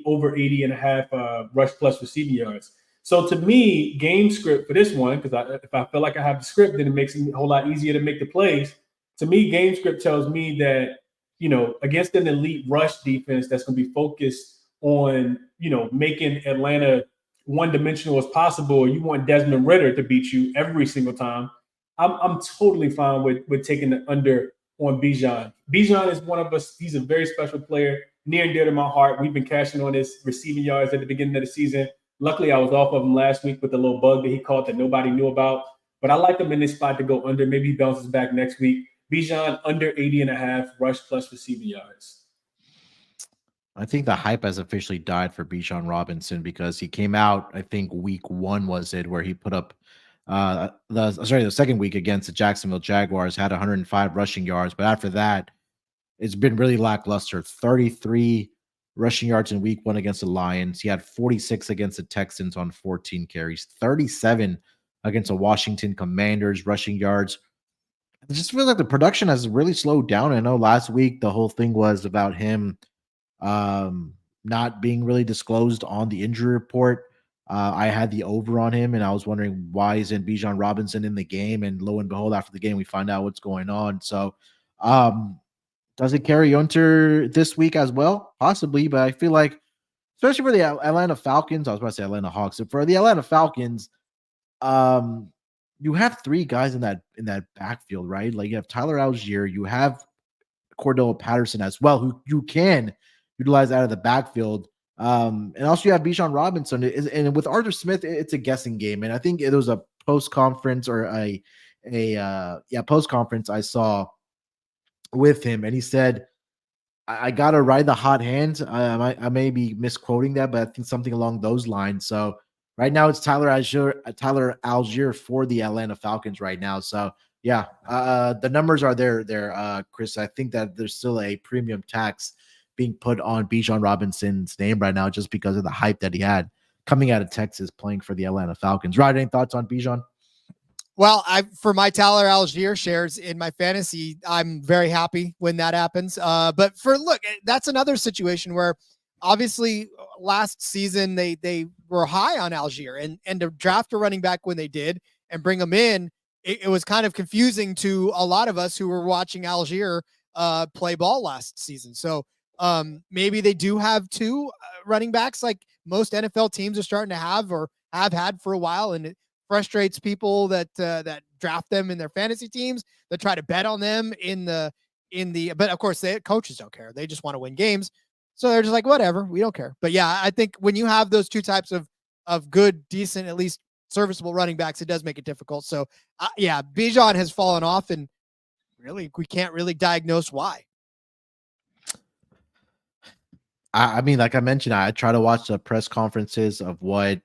over 80 and a half rush plus receiving yards. So to me, game script for this one, because if I feel like I have the script, then it makes it a whole lot easier to make the plays. To me, game script tells me that, you know, against an elite rush defense that's going to be focused on, you know, making Atlanta one-dimensional as possible, or you want Desmond Ridder to beat you every single time, I'm totally fine with taking the under on Bijan. Bijan is one of us. He's a very special player, near and dear to my heart. We've been cashing on his receiving yards at the beginning of the season. Luckily, I was off of him last week with the little bug that he caught that nobody knew about. But I like him in this spot to go under. Maybe he bounces back next week. Bijan under 80 and a half rush plus receiving yards. I think the hype has officially died for Bijan Robinson because he came out, I think week 1 was it, where he put up the second week against the Jacksonville Jaguars, had 105 rushing yards. But after that, it's been really lackluster. 33 rushing yards in week 1 against the Lions. He had 46 against the Texans on 14 carries, 37 against the Washington Commanders rushing yards. I just feel like the production has really slowed down. I know last week the whole thing was about him not being really disclosed on the injury report. I had the over on him, and I was wondering why isn't Bijan Robinson in the game? And lo and behold, after the game, we find out what's going on. So, does it carry under this week as well? Possibly, but I feel like, especially for the Atlanta Falcons, I was about to say Atlanta Hawks. For the Atlanta Falcons, you have 3 guys in that backfield, right? Like you have Tyler Algier, you have Cordell Patterson as well, who you can utilize out of the backfield. And also you have Bijan Robinson. And with Arthur Smith, it's a guessing game. And I think it was a post-conference or a post-conference I saw with him. And he said, I got to ride the hot hand. I may be misquoting that, but I think something along those lines. So right now it's Tyler Algier for the Atlanta Falcons right now. So yeah, the numbers are there, Chris. I think that there's still a premium tax being put on Bijan Robinson's name right now just because of the hype that he had coming out of Texas playing for the Atlanta Falcons. Rod, any thoughts on Bijan? Well, for my Tyler Algier shares in my fantasy, I'm very happy when that happens. But that's another situation where obviously last season they were high on Algier and to draft a running back when they did and bring him in, it was kind of confusing to a lot of us who were watching Algier play ball last season. So maybe they do have 2 running backs like most NFL teams are starting to have or have had for a while. And it frustrates people that draft them in their fantasy teams, that try to bet on them but of course coaches don't care. They just want to win games. So they're just like, whatever, we don't care. But yeah, I think when you have those 2 types of good, decent, at least serviceable running backs, it does make it difficult. So yeah, Bijan has fallen off and really, we can't really diagnose why. I mean, like I mentioned, I try to watch the press conferences of what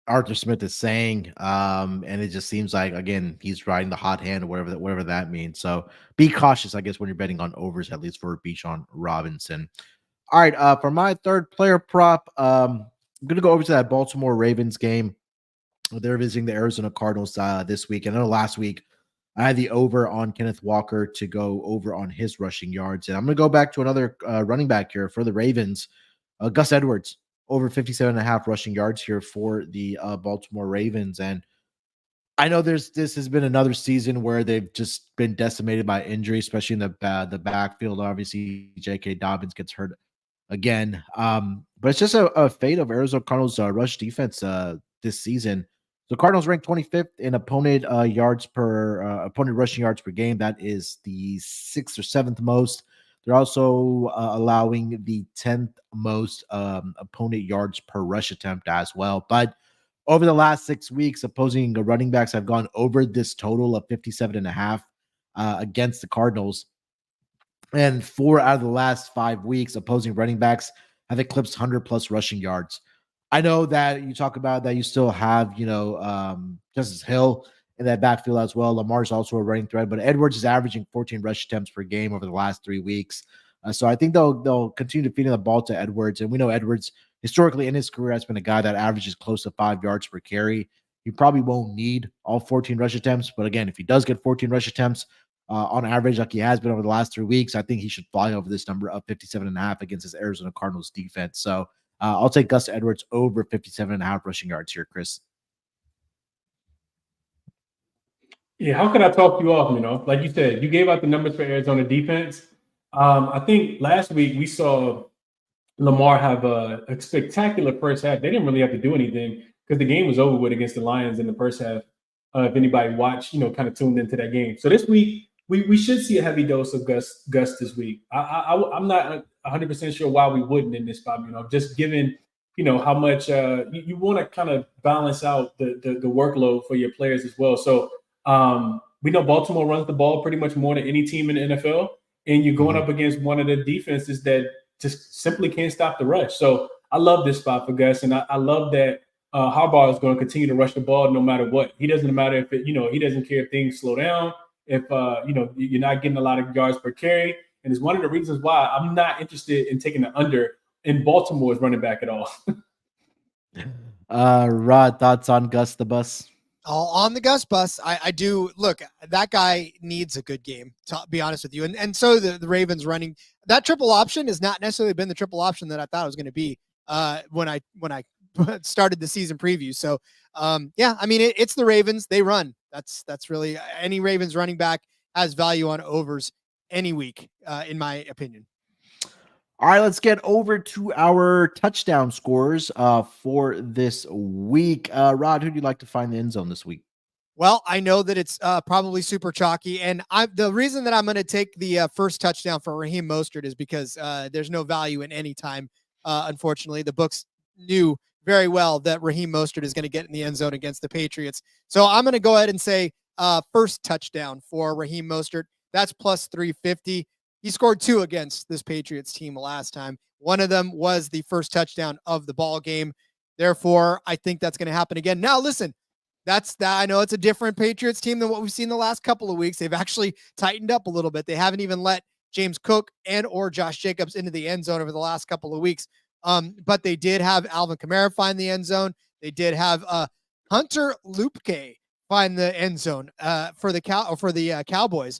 Arthur Smith is saying, and it just seems like, again, he's riding the hot hand, whatever that means. So be cautious, I guess, when you're betting on overs, at least for Bijan Robinson. All right, for my third player prop, I'm going to go over to that Baltimore Ravens game. They're visiting the Arizona Cardinals this week. And I know last week I had the over on Kenneth Walker to go over on his rushing yards. And I'm going to go back to another running back here for the Ravens, Gus Edwards, over 57.5 rushing yards here for the Baltimore Ravens. And I know this has been another season where they've just been decimated by injury, especially in the backfield. Obviously, J.K. Dobbins gets hurt again. But it's just a fate of Arizona Cardinals rush defense this season. The Cardinals ranked 25th in opponent rushing yards per game. That is the 6th or 7th most. They're also allowing the 10th most opponent yards per rush attempt as well. But over the last 6 weeks, opposing running backs have gone over this total of 57.5 against the Cardinals. And 4 out of the last 5 weeks, opposing running backs have eclipsed 100 plus rushing yards. I know that you talk about that you still have, Justice Hill in that backfield as well. Lamar's also a running threat, but Edwards is averaging 14 rush attempts per game over the last 3 weeks. So I think they'll continue to feed the ball to Edwards, and we know Edwards historically in his career has been a guy that averages close to 5 yards per carry. He probably won't need all 14 rush attempts, but again, if he does get 14 rush attempts on average, like he has been over the last 3 weeks, I think he should fly over this number of 57.5 against his Arizona Cardinals defense. So I'll take Gus Edwards over 57.5 rushing yards here, Chris. Yeah, how could I talk you off? Like you said, you gave out the numbers for Arizona defense. I think last week we saw Lamar have a spectacular first half. They didn't really have to do anything because the game was over with against the Lions in the first half. If anybody watched, kind of tuned into that game. So this week, we should see a heavy dose of Gus this week. I'm not 100% sure why we wouldn't in this spot, just given, how much you want to kind of balance out the workload for your players as well. So we know Baltimore runs the ball pretty much more than any team in the NFL, and you're going up against one of the defenses that just simply can't stop the rush. So I love this spot for Gus, and I love that Harbaugh is going to continue to rush the ball no matter what. He doesn't matter if he doesn't care if things slow down, if you're not getting a lot of yards per carry. And it's one of the reasons why I'm not interested in taking the under in Baltimore's running back at all. Rod, thoughts on Gus the Bus? On the Gus bus, I do look. That guy needs a good game, to be honest with you. And so the Ravens running that triple option has not necessarily been the triple option that I thought it was going to be when I started the season preview. So it's the Ravens. They run. That's really any Ravens running back has value on overs any week, in my opinion. All right, let's get over to our touchdown scores for this week. Rod, who do you like to find the end zone this week? Well, I know that it's probably super chalky, and the reason that I'm going to take the first touchdown for Raheem Mostert is because there's no value in any time. Unfortunately, the books knew very well that Raheem Mostert is going to get in the end zone against the Patriots. So I'm going to go ahead and say first touchdown for Raheem Mostert. That's plus 350. He scored 2 against this Patriots team last time. One of them was the first touchdown of the ball game. Therefore, I think that's going to happen again. Now, listen, I know it's a different Patriots team than what we've seen the last couple of weeks. They've actually tightened up a little bit. They haven't even let James Cook and or Josh Jacobs into the end zone over the last couple of weeks. But they did have Alvin Kamara find the end zone. They did have Hunter Lupke find the end zone for the Cowboys.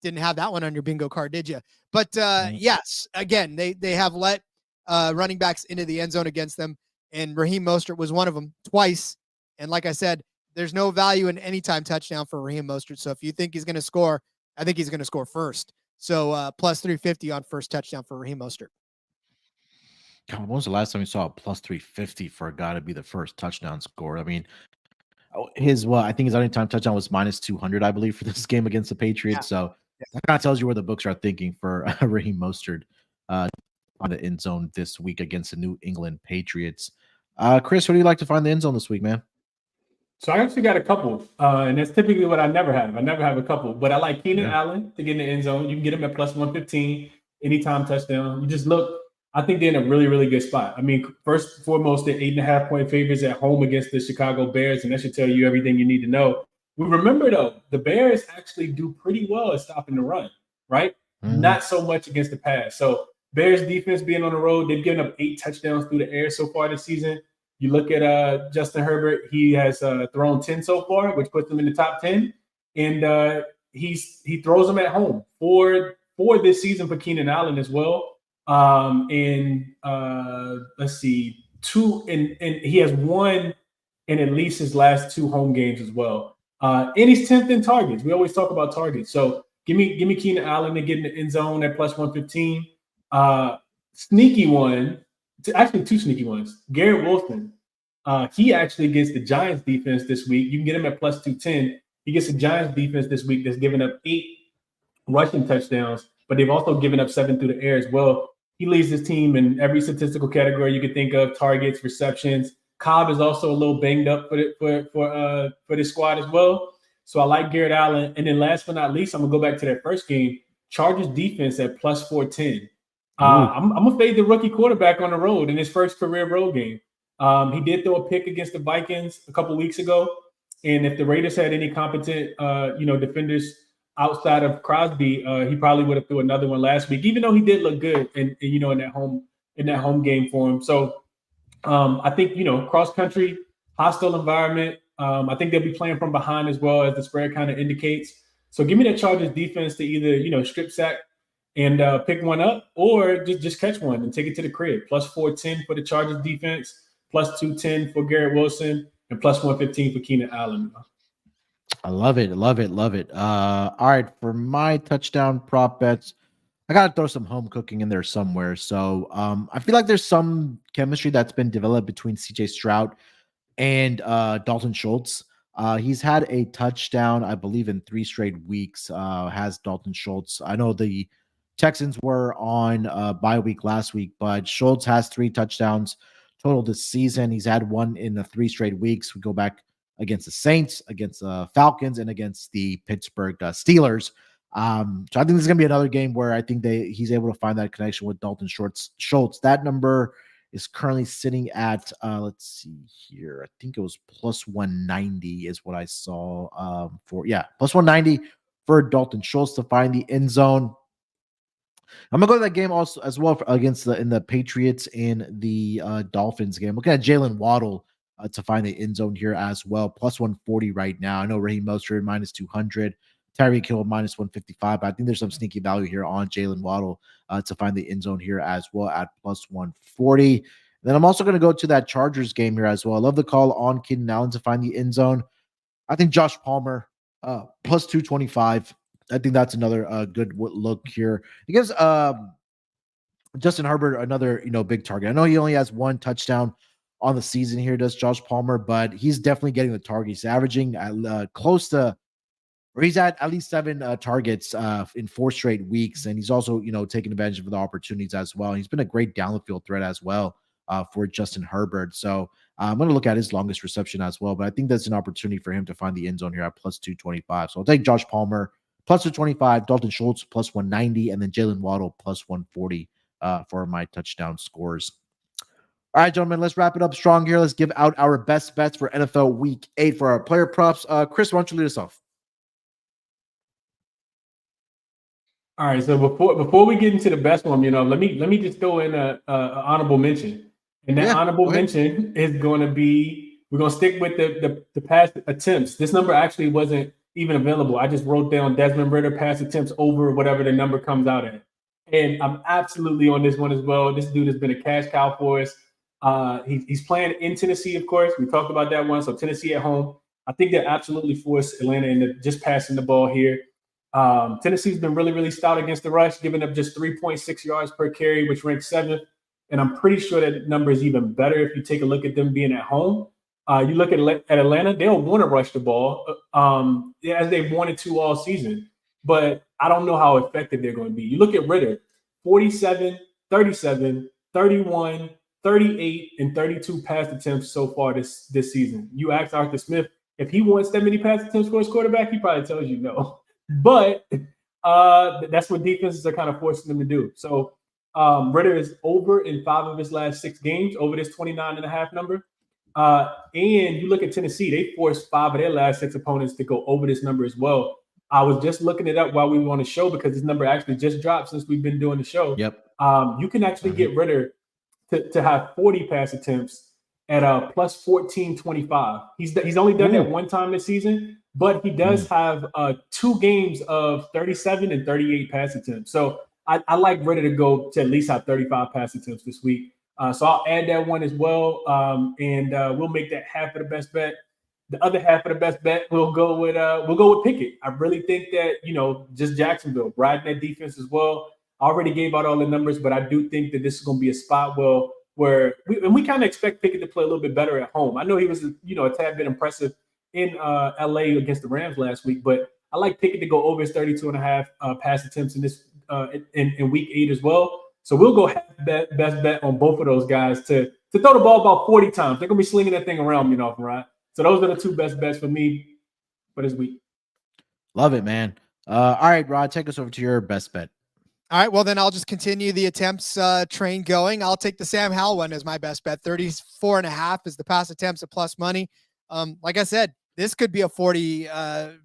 Didn't have that one on your bingo card, did you? But yes, again, they have let running backs into the end zone against them, and Raheem Mostert was one of them twice. And like I said, there's no value in anytime touchdown for Raheem Mostert. So if you think he's going to score, I think he's going to score first. So plus 350 on first touchdown for Raheem Mostert. God, when was the last time you saw a plus 350 for a guy to be the first touchdown scorer? I mean, I think his anytime touchdown was minus 200, I believe, for this game against the Patriots. Yeah. So that kind of tells you where the books are thinking for Raheem Mostert on the end zone this week against the New England Patriots. Chris, what do you like to find the end zone this week, man? So I actually got a couple, and that's typically what I never have. I never have a couple, but I like Keenan Allen to get in the end zone. You can get him at plus 115, anytime touchdown. You just look. I think they're in a really, really good spot. I mean, first and foremost, they're 8.5-point favorites at home against the Chicago Bears, and that should tell you everything you need to know. We remember, though, the Bears actually do pretty well at stopping the run, right? Mm-hmm. Not so much against the pass. So Bears defense being on the road, they've given up 8 touchdowns through the air so far this season. You look at Justin Herbert, he has thrown 10 so far, which puts him in the top 10. And he throws them at home for this season for Keenan Allen as well. Let's see, 2 and he has won in at least his last 2 home games as well. And he's 10th in targets. We always talk about targets. So give me Keenan Allen to get in the end zone at plus 115. Sneaky one, actually 2 sneaky ones. Garrett Wilson. He actually gets the Giants defense this week. You can get him at plus 210. He gets the Giants defense this week that's given up 8 rushing touchdowns, but they've also given up 7 through the air as well. He leads his team in every statistical category you could think of: targets, receptions. Cobb is also a little banged up for this squad as well. So I like Garrett Allen. And then last but not least, I'm gonna go back to that first game. Chargers defense at plus 410. I'm gonna fade the rookie quarterback on the road in his first career road game. He did throw a pick against the Vikings a couple weeks ago. And if the Raiders had any competent, defenders outside of Crosby, he probably would have threw another one last week, even though he did look good in that home game for him. So I think, cross country, hostile environment. I think they'll be playing from behind as well, as the spread kind of indicates. So give me that Chargers defense to either, strip sack and pick one up, or just catch one and take it to the crib. Plus 410 for the Chargers defense, plus 210 for Garrett Wilson, and plus 115 for Keenan Allen. I love it. All right, for my touchdown prop bets, I gotta throw some home cooking in there somewhere. So I feel like there's some chemistry that's been developed between CJ Stroud and Dalton Schultz. He's had a touchdown, I believe, in 3 straight weeks. Has Dalton Schultz? I know the Texans were on bye week last week, but Schultz has 3 touchdowns total this season. He's had one in the 3 straight weeks. We go back against the Saints, against the Falcons, and against the Pittsburgh Steelers. So I think this is going to be another game where I think he's able to find that connection with Dalton Schultz. That number is currently sitting at, let's see here. I think it was plus 190 is what I saw plus 190 for Dalton Schultz to find the end zone. I'm gonna go to that game also as well against the Patriots and the Dolphins game. Looking at Jalen Waddle to find the end zone here as well. Plus 140 right now. I know Raheem Mostert minus 200, Tyreek Hill minus 155. But I think there's some sneaky value here on Jalen Waddle to find the end zone here as well at plus 140. Then I'm also going to go to that Chargers game here as well. I love the call on Keenan Allen to find the end zone. I think Josh Palmer plus 225. I think that's another good look here. It gives Justin Herbert another big target. I know he only has 1 touchdown on the season here, does Josh Palmer, but he's definitely getting the target. He's averaging he's at least 7 targets in 4 straight weeks, and he's also taking advantage of the opportunities as well. He's been a great down the field threat as well for Justin Herbert. So I'm going to look at his longest reception as well, but I think that's an opportunity for him to find the end zone here at plus 225. So I'll take Josh Palmer plus 225, Dalton Schultz plus 190, and then Jalen Waddle plus 140 for my touchdown scores. All right, gentlemen, let's wrap it up strong here. Let's give out our best bets for NFL Week 8 for our player props. Chris, why don't you lead us off? All right, so before we get into the best one, let me just throw in a honorable mention, and that honorable mention is going to be, we're going to stick with the pass attempts. This number actually wasn't even available. I just wrote down Desmond Ridder pass attempts over whatever the number comes out at, and I'm absolutely on this one as well. This dude has been a cash cow for us. He's playing in Tennessee, of course. We talked about that one. So Tennessee at home. I think they're absolutely forced Atlanta into just passing the ball here. Tennessee's been really, really stout against the rush, giving up just 3.6 yards per carry, which ranks 7th. And I'm pretty sure that number is even better if you take a look at them being at home. You look at Atlanta, they'll want to rush the ball as they've wanted to all season. But I don't know how effective they're going to be. You look at Ridder, 47, 37, 31, 38, and 32 pass attempts so far this season. You ask Arthur Smith if he wants that many pass attempts for his quarterback, he probably tells you no. But that's what defenses are kind of forcing them to do. So Ridder is over in 5 of his last 6 games, over this 29.5 number. And you look at Tennessee, they forced 5 of their last 6 opponents to go over this number as well. I was just looking it up while we were on the show because this number actually just dropped since we've been doing the show. Yep. You can actually get Ridder to have 40 pass attempts at a plus 1425. He's only done that one time this season, but he does have 2 games of 37 and 38 pass attempts. So I like Ridder to go to at least have 35 pass attempts this week. So I'll add that one as well, and we'll make that half of the best bet. The other half of the best bet we'll go with Pickett. I really think that just Jacksonville riding that defense as well. I already gave out all the numbers, but I do think that this is going to be a spot where we kind of expect Pickett to play a little bit better at home. I know he was a tad bit impressive in LA against the Rams last week, but I like Pickett to go over his 32.5 pass attempts in this in week 8 as well. So we'll go best bet on both of those guys to throw the ball about 40 times. They're gonna be slinging that thing around, right? So those are the 2 best bets for me for this week. Love it, man. All right, Rod, take us over to your best bet. All right, well, then I'll just continue the attempts train going. I'll take the Sam Howell one as my best bet. 34.5 is the pass attempts at plus money. Like I said, this could be a 40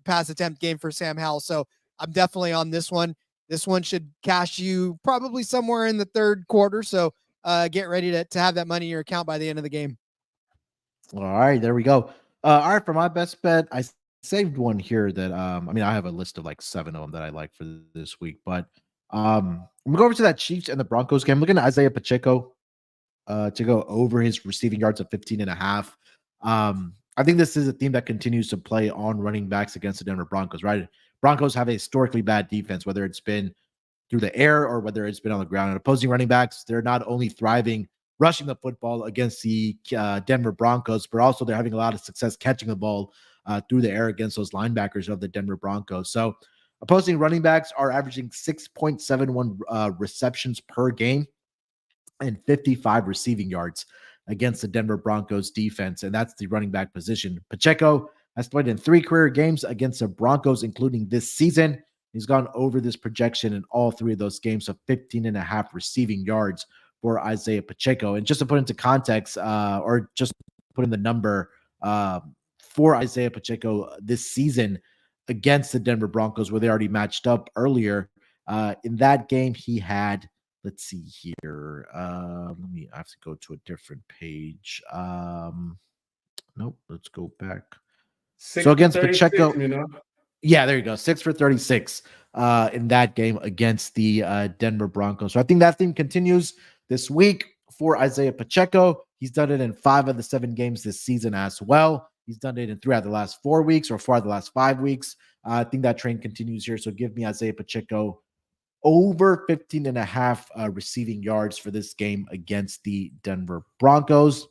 pass attempt game for Sam Howell. So I'm definitely on this one. This one should cash you probably somewhere in the third quarter. So get ready to have that money in your account by the end of the game. All right, there we go. All right, for my best bet, I saved one here that I mean, I have a list of like 7 of them that I like for this week, but I'm gonna go over to that Chiefs and the Broncos game. Looking at Isaiah Pacheco to go over his receiving yards of 15.5. I think this is a team that continues to play on running backs against the Denver Broncos, right? Broncos have a historically bad defense, whether it's been through the air or whether it's been on the ground. And opposing running backs, they're not only thriving rushing the football against the Denver Broncos, but also they're having a lot of success catching the ball through the air against those linebackers of the Denver Broncos. So opposing running backs are averaging 6.71 receptions per game and 55 receiving yards against the Denver Broncos defense, and that's the running back position. Pacheco has played in 3 career games against the Broncos, including this season. He's gone over this projection in all 3 of those games of 15.5 receiving yards for Isaiah Pacheco. And just to put into context, or just put in the number for Isaiah Pacheco this season against the Denver Broncos, where they already matched up earlier, in that game he had, let's see here. I have to go to a different page. Nope, let's go back. So against Pacheco, yeah, there you go. 6 for 36 in that game against the Denver Broncos. So I think that theme continues this week for Isaiah Pacheco. He's done it in 5 of the 7 games this season as well. He's done it in 3 out of the last 4 weeks or 4 out of the last 5 weeks. I think that trend continues here. So give me Isaiah Pacheco over 15.5 receiving yards for this game against the Denver Broncos.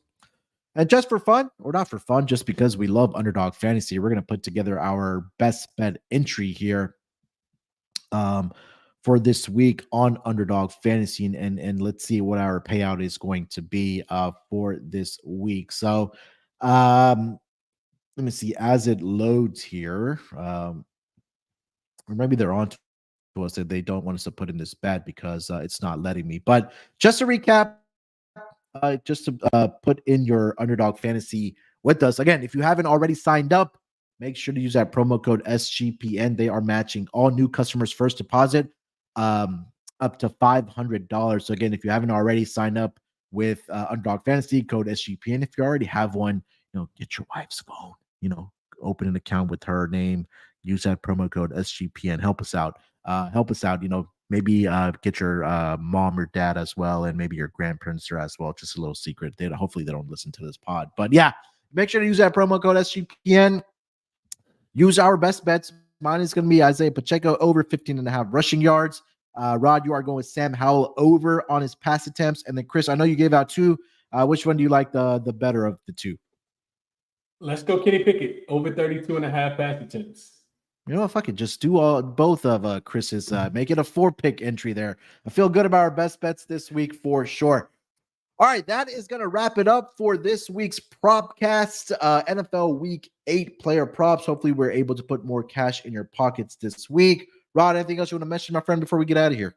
And just for fun, or not for fun, just because we love underdog fantasy, we're going to put together our best bet entry here for this week on underdog fantasy. And let's see what our payout is going to be for this week. So let me see as it loads here. Or maybe they're on to us that they don't want us to put in this bet because it's not letting me. But just to recap, just to put in your underdog fantasy with us. Again, if you haven't already signed up, make sure to use that promo code SGPN. They are matching all new customers' first deposit up to $500. So again, if you haven't already signed up with underdog fantasy, code SGPN. If you already have one, get your wife's phone, open an account with her name, use that promo code SGPN. Help us out. Maybe get your mom or dad as well, and maybe your grandparents there as well. Just a little secret. Hopefully they don't listen to this pod. But yeah, make sure to use that promo code SGPN. Use our best bets. Mine is going to be Isaiah Pacheco over 15.5 rushing yards. Rod, you are going with Sam Howell over on his pass attempts. And then Chris, I know you gave out 2. Which one do you like the better of the 2? Let's go Kenny Pickett over 32.5 pass attempts. Fuck it. Just do both of Chris's. Make it a 4-pick entry there. I feel good about our best bets this week for sure. All right, that is going to wrap it up for this week's Propcast, NFL Week 8 player props. Hopefully, we're able to put more cash in your pockets this week. Rod, anything else you want to mention, my friend, before we get out of here?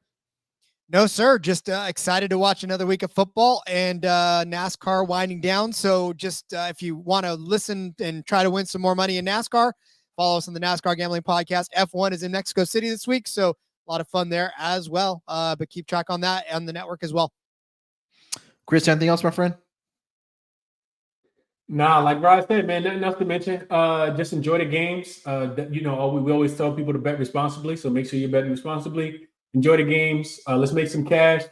No, sir. Just excited to watch another week of football and NASCAR winding down. So just if you want to listen and try to win some more money in NASCAR, follow us on the NASCAR Gambling Podcast. F1 is in Mexico City this week, so a lot of fun there as well. But keep track on that on the network as well. Chris, anything else, my friend? Nah, like Rod said, man, nothing else to mention. Just enjoy the games. We always tell people to bet responsibly, so make sure you're betting responsibly. Enjoy the games. Let's make some cash.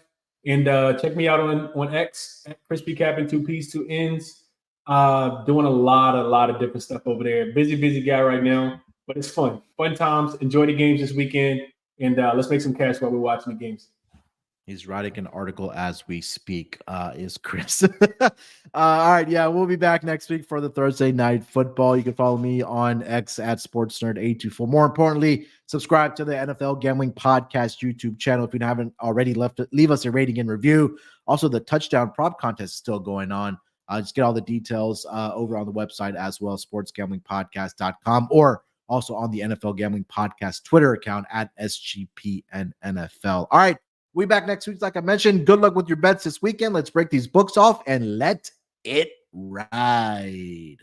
And check me out on X at Crispy Capping 2 P's 2 N's. Doing a lot of different stuff over there. Busy guy right now, but it's fun times. Enjoy the games this weekend, and let's make some cash while we're watching the games. He's writing an article as we speak, is Chris. All right, yeah, we'll be back next week for the Thursday Night Football. You can follow me on X at SportsNerd824. More importantly, subscribe to the NFL Gambling Podcast YouTube channel if you haven't already. Leave us a rating and review. Also, the touchdown prop contest is still going on. Just get all the details over on the website as well, sportsgamblingpodcast.com, or Also on the NFL Gambling Podcast Twitter account at SGPN NFL. All right, we back next week. Like I mentioned, good luck with your bets this weekend. Let's break these books off and let it ride.